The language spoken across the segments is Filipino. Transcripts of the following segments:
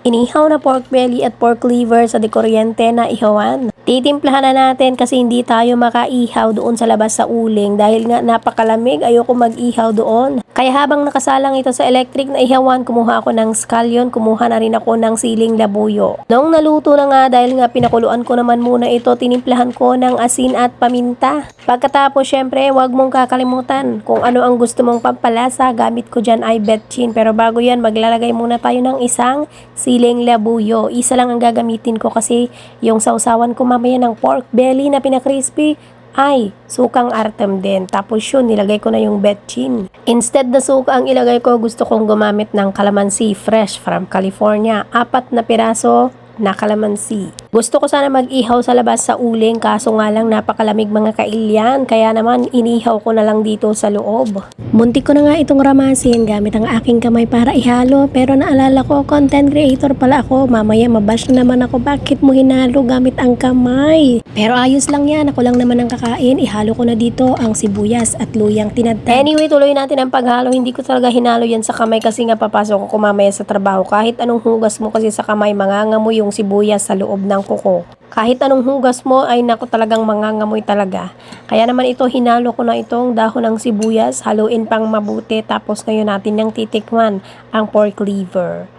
Inihaw na pork belly at pork liver sa dekuryente na ihawan. Titimplahan na natin kasi hindi tayo makaihaw doon sa labas sa uling dahil nga napakalamig, ayoko mag-ihaw doon. Kaya habang nakasalang ito sa electric na ihawan, kumuha ako ng scallion, kumuha na rin ako ng siling labuyo. Noong naluto na nga dahil nga pinakuluan ko naman muna ito, tinimplahan ko ng asin at paminta. Pagkatapos syempre, huwag mong kakalimutan kung ano ang gusto mong pampalasa. Gamit ko dyan ay betchin, pero bago yan maglalagay muna tayo ng isang siling labuyo. Isa lang ang gagamitin ko kasi yung sausawan ko mamaya ng pork belly na pinakrispy ay sukang artem din. Tapos yun, nilagay ko na yung betchin. Instead na suka ang ilagay ko, gusto kong gumamit ng calamansi fresh from California. 4 na piraso na calamansi. Gusto ko sana mag-ihaw sa labas sa uling, kaso nga lang napakalamig mga kailyan, kaya naman inihaw ko na lang dito sa loob. Muntik ko na nga itong ramasin gamit ang aking kamay para ihalo, pero naalala ko content creator pala ako, mamaya mabash na naman ako bakit mo hinalo gamit ang kamay. Pero ayos lang yan, ako lang naman ang kakain, ihalo ko na dito ang sibuyas at luyang tinadtad. Anyway, tuloy natin ang paghalo, hindi ko talaga hinalo yan sa kamay kasi nga papasok ako mamaya sa trabaho. Kahit anong hugas mo kasi sa kamay, mangangamoy yung sibuyas sa loob ng kuko. Kahit anong hugas mo ay naku talagang mangangamoy talaga. Kaya naman ito, hinalo ko na itong dahon ng sibuyas, haluin pang mabuti, tapos ngayon natin nang titikman ang pork liver.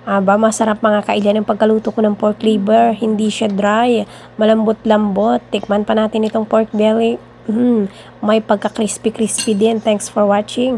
Aba, masarap mga kailyan yung pagkaluto ko ng pork liver, hindi siya dry, malambot-lambot. Tikman pa natin itong pork belly. May pagka-crispy-crispy din. Thanks for watching.